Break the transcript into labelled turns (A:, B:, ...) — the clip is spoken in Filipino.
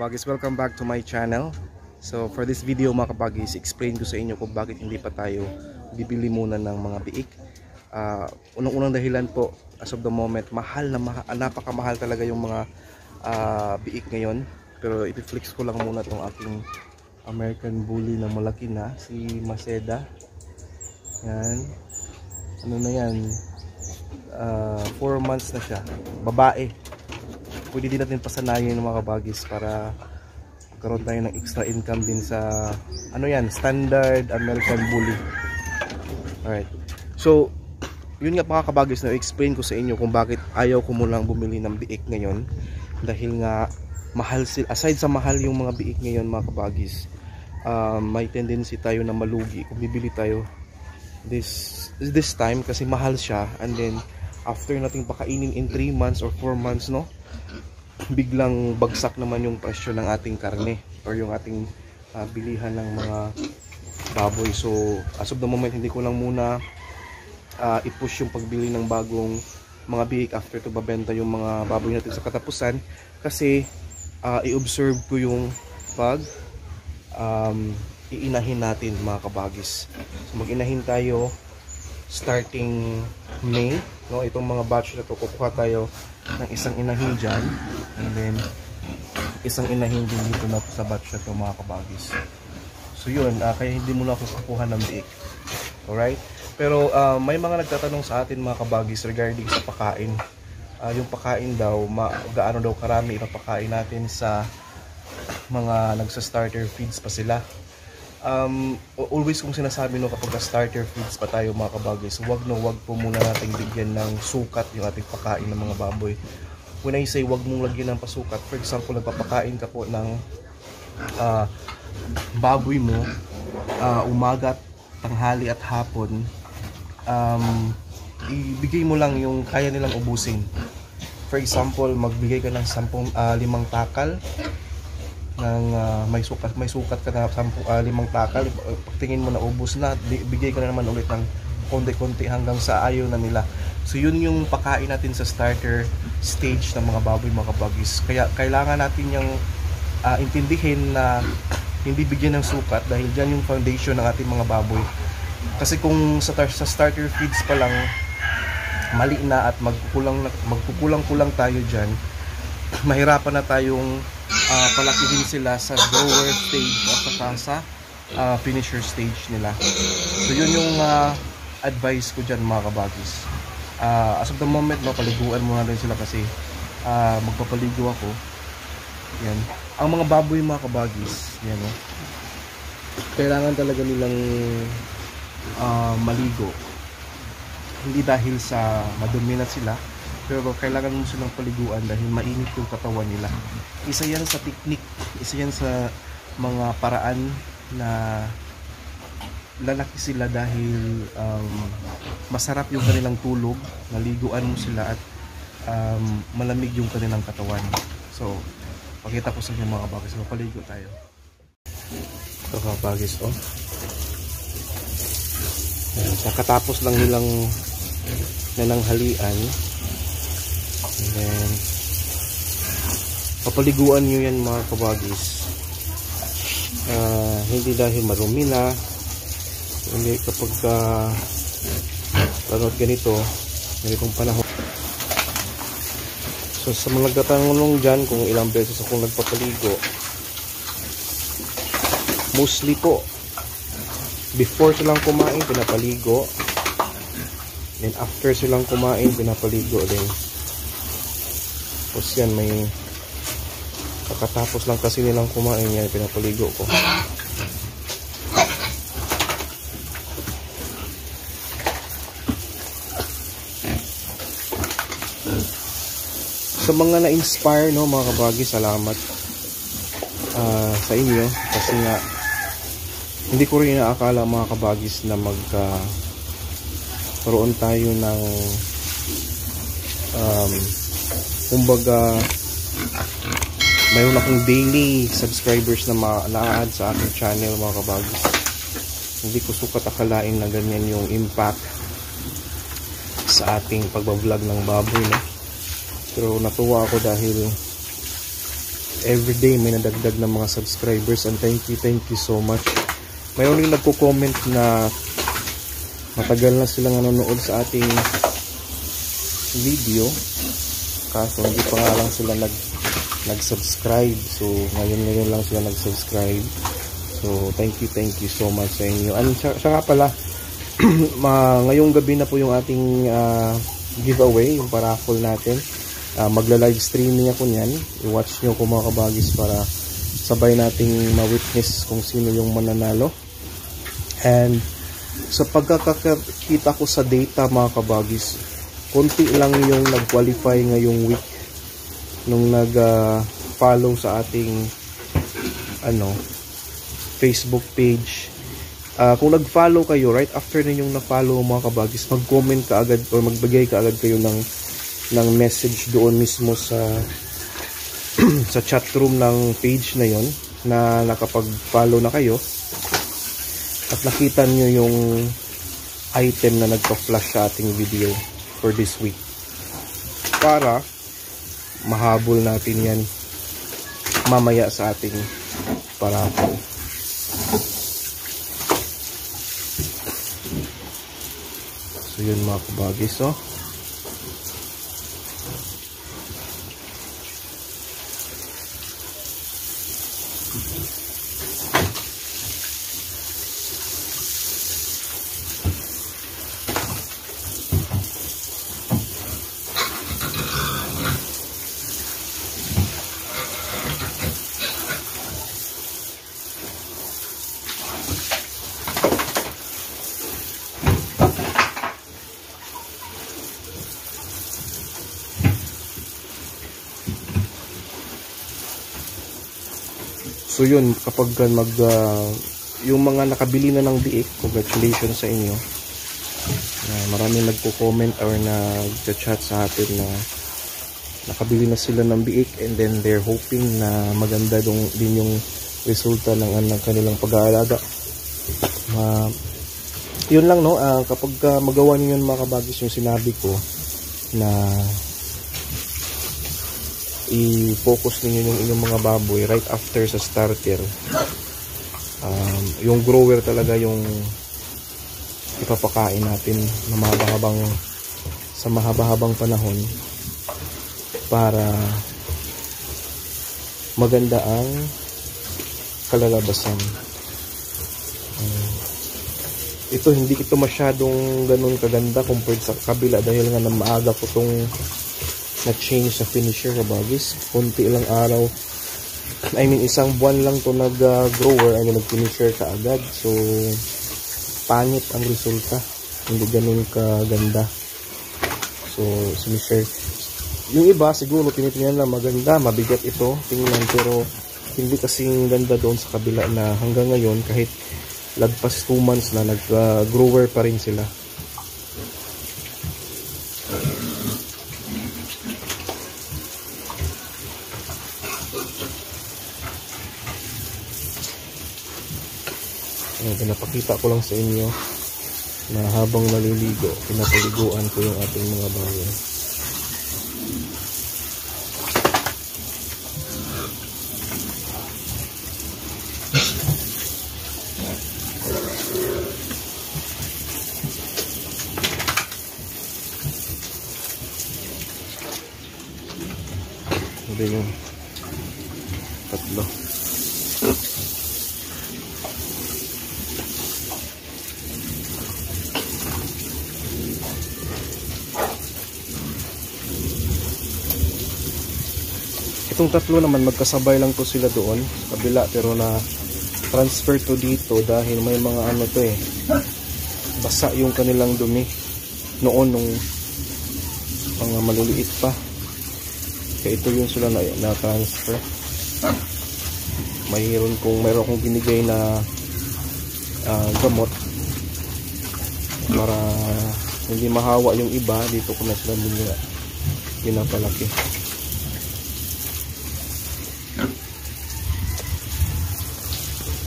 A: kabagis, welcome back to my channel. So for this video mga kabagis, explain ko sa inyo kung bakit hindi pa tayo bibili muna ng mga biik. Unang-unang dahilan po, as of the moment, napakamahal talaga yung mga biik ngayon. Pero ipiflex ko lang muna tong aking American Bully na malaki na, si Maceda. Yan. Ano na yan? 4 months na siya. Babae. Pwede din natin pasanayin ng mga kabagis para magkaroon tayo ng extra income din sa standard American Bully. Alright. So, yun nga mga kabagis na explain ko sa inyo kung bakit ayaw ko munang bumili ng biik ngayon. Dahil nga mahal sila. Aside sa mahal yung mga biik ngayon mga kabagis, may tendency tayo na malugi kung bibili tayo this time kasi mahal siya, and then after nating pakainin in 3 months or 4 months, no, biglang bagsak naman yung presyo ng ating karne or yung ating bilihan ng mga baboy. So as of the moment, hindi ko lang muna i-push yung pagbili ng bagong mga biik after to babenta yung mga baboy natin sa katapusan, kasi i-observe ko yung pag iinahin natin mga kabagis. So mag-inahin tayo starting May, no? Itong mga batch na to, kukuha tayo ng isang inahin dyan, and then isang inahin din dito na sa batch na to mga kabagis. So yun, kaya hindi muna ako kukuha ng biik. Alright? Pero may mga nagtatanong sa atin mga kabagis regarding sa pakain. Yung pakain daw, gaano daw karami ipapakain natin sa mga nagsa-starter feeds pa sila. Always kong sinasabi, no, kapag starter feeds pa tayo mga kabagis, wag po muna nating bigyan ng sukat yung ating pakain ng mga baboy. When I say wag mong lagyan ng pasukat, for example, nagpapakain ka po ng baboy mo umaga, tanghali at hapon, ibigay mo lang yung kaya nilang ubusin. For example, magbigay ka ng 5 takal ng may sukat ka na 5 takal. Pagtingin mo na ubos na, bigay ka na naman ulit ng konti-konti hanggang sa ayaw na nila. So yun yung pakain natin sa starter stage ng mga baboy mga kabagis. Kaya kailangan natin yung intindihin na hindi bigyan ng sukat, dahil dyan yung foundation ng ating mga baboy. Kasi kung sa starter feeds pa lang mali na at magkukulang-kulang tayo dyan, mahirapan na tayong palakihin sila sa grower stage at saka sa finisher stage nila. So yun yung advice ko dyan mga kabagis. As of the moment, paliguan muna rin sila kasi magpapaligo ako. Yan. Ang mga baboy mga kabagis, yan, no? Kailangan talaga nilang maligo. Hindi dahil sa madumi na sila, pero kailangan mo silang paliguan dahil mainit yung katawan nila. Isa yan sa technique, isa yan sa mga paraan na lalaki sila dahil masarap yung kanilang tulog, naliguan mo sila at malamig yung kanilang katawan. So pakita ko sa inyo mga kabagis, mapaligo tayo. Ito kabagis, oh. Kakatapos lang nilang nananghalian, and then papaliguan nyo yan mga kabagis. Hindi dahil marumi na, hindi kapag ganitong panahon. So sa mga nagtatanong dyan kung ilang beses akong nagpapaligo, mostly po before silang kumain pinapaligo, then after silang kumain pinapaligo din. Tapos yan, may kakatapos lang kasi nilang kumain, yan pinapaligo ko. Sa mga na-inspire, no, mga kabagi, salamat sa inyo, kasi nga hindi ko rin inaakala mga kabagis na magkaroon tayo ng kumbaga mayroon akong daily subscribers na na-add sa aking channel mga kabagis. Hindi ko sukat akalain na ganyan yung impact sa ating pagbablog ng baboy, no? Pero natuwa ako dahil everyday may nadagdag ng mga subscribers, and thank you so much. Mayroon rin nagko-comment na matagal na silang nanonood sa ating video, kaso hindi pa nga lang sila nag-subscribe. So ngayon lang sila nag-subscribe. So thank you so much sa inyo. And siya nga pala, ngayong gabi na po yung ating giveaway, yung paraffle natin. Magla-live streaming ako niyan. I-watch nyo ko mga kabagis para sabay nating ma-witness kung sino yung mananalo. And sa pagkakakita ko sa data mga kabagis, konti lang yung nag-qualify ngayong week nung nag-follow sa ating Facebook page. Kung nag-follow kayo, right after ninyong na-follow mga kabagis, mag-comment ka agad or magbigay ka agad kayo ng message doon mismo sa sa chat room ng page na yon na nakapag-follow na kayo at nakita nyo yung item na nagpa-flash sa ating video for this week, para mahabol natin yan mamaya sa ating paraffle. So yun mga kabagis, oh. So yun, kapag yung mga nakabili na ng biik, congratulations sa inyo. Maraming nagko-comment or nag-chat sa atin na nakabili na sila ng biik, and then they're hoping na maganda din yung resulta ng kanilang pag-aalaga. Yun lang, no, kapag magawa niyo yun mga kabagis, yung sinabi ko na i-focus ninyo yung inyong mga baboy right after sa starter. Yung grower talaga yung ipapakain natin na sa mahaba-habang panahon para maganda ang kalalabasan. Hindi ito masyadong ganun kaganda compared sa kabila dahil nga na maaga ko itong na-change sa finisher kabagis. Kunti lang araw, isang buwan lang to nag-grower, nag-finisher ka agad. So pangit ang resulta, hindi ganun kaganda. So finisher, yung iba siguro tinitingnan lang maganda, mabigat ito tingnan, pero hindi kasing ganda doon sa kabila na hanggang ngayon kahit lagpas 2 months na nag-grower pa rin sila. Pinapakita ko lang sa inyo na habang naliligo, pinapaliguan ko yung ating mga baboy. Ito yung tatlo. Itong tatlo naman magkasabay lang to sila doon sa kabila, pero na transfer to dito dahil may mga basa yung kanilang dumi noon nung mga maliliit pa, kaya ito yung sila na transfer. Mayroon kong binigay na gamot para hindi mahawa yung iba, dito ko na sila pinapalaki.